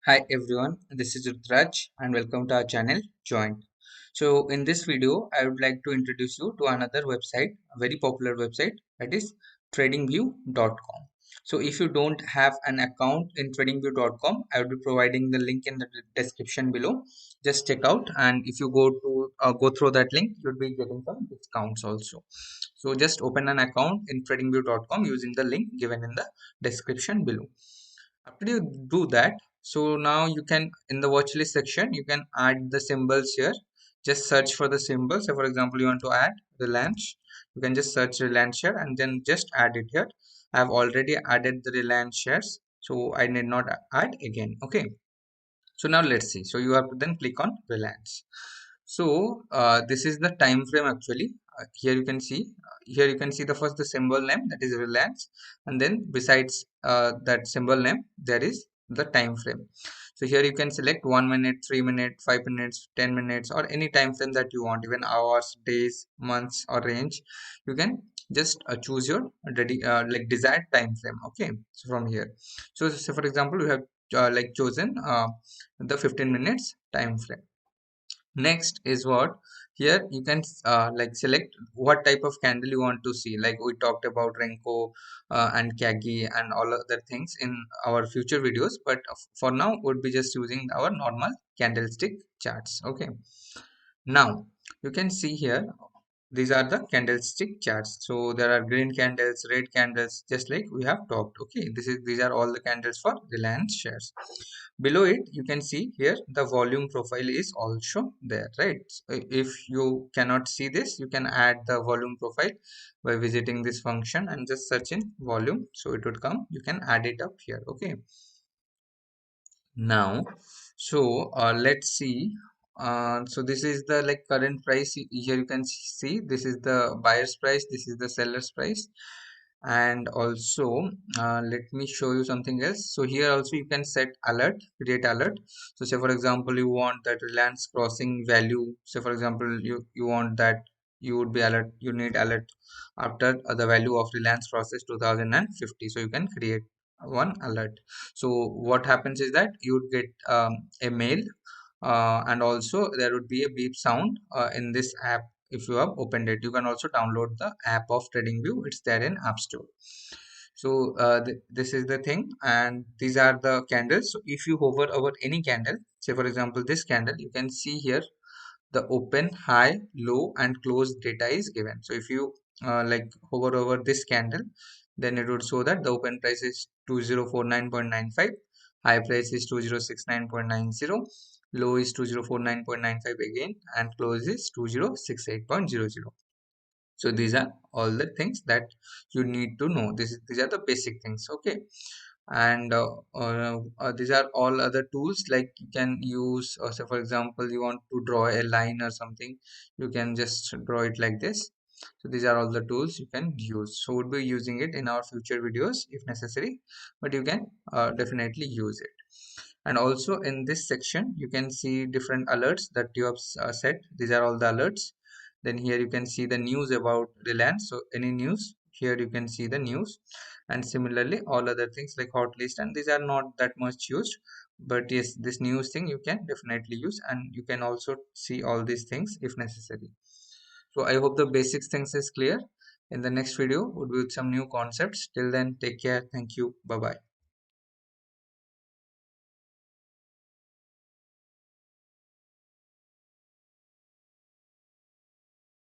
Hi everyone, this is Ruturaj and welcome to our channel Join. So in this video, I would like to introduce you to another website, a very popular website, that is tradingview.com. So if you don't have an account in tradingview.com, I will be providing the link in the description below. Just check out, and if you go through that link, you'll be getting some discounts also. So just open an account in tradingview.com using the link given in the description below. After you do that, so now you can, in the watch list section, you can add the symbols here. Just search for the symbols. So for example, you want to add Reliance, you can just search Reliance share and then just add it here. I have already added the Reliance shares, so I need not add again. Okay, so now let's see. So you have to then click on Reliance. So this is the time frame actually. Here you can see, the first the symbol name, that is Reliance, and then besides that symbol name there is the time frame. So here you can select 1 minute, 3 minutes, 5 minutes, 10 minutes, or any time frame that you want, even hours, days, months, or range. You can just choose your like desired time frame. Okay, so from here, so for example, we have like chosen the 15 minutes time frame. Next is what, here you can like select what type of candle you want to see. Like we talked about Renko and Kagi and all other things in our future videos, but for now we'll be just using our normal candlestick charts. Okay, now you can see here, these are the candlestick charts. So there are green candles, red candles, just like we have talked. Okay, these are all the candles for Reliance shares. Below it, you can see here the volume profile is also there, right? So if you cannot see this, you can add the volume profile by visiting this function and just search in volume, so it would come. You can add it up here. Okay, now so let's see. So this is the like current price. Here you can see, this is the buyer's price, this is the seller's price. And also let me show you something else. So here also you can set alert, create alert. So say for example, you want that Reliance crossing value. Say for example, you want that you would be alert, you need alert after the value of Reliance crosses 2050. So you can create one alert. So what happens is that you would get a mail, and also there would be a beep sound in this app. If you have opened it, you can also download the app of TradingView. It's there in App Store. So this is the thing, and these are the candles. So if you hover over any candle, say for example this candle, you can see here the open, high, low, and close data is given. So if you like hover over this candle, then it would show that the open price is 2049.95, high price is 2069.90, low is 2049.95 again, and close is 2068.00. So these are all the things that you need to know. These are the basic things. Okay, and these are all other tools like you can use. So for example, you want to draw a line or something, you can just draw it like this. So these are all the tools you can use. So we'll be using it in our future videos if necessary, but you can definitely use it. And also in this section you can see different alerts that you have set. These are all the alerts. Then here you can see the news about Reliance. So any news, here you can see the news. And similarly all other things like hot list, and these are not that much used, but yes, this news thing you can definitely use, and you can also see all these things if necessary. So I hope the basics things is clear. In the next video would be with some new concepts. Till then, take care. Thank you. Bye bye.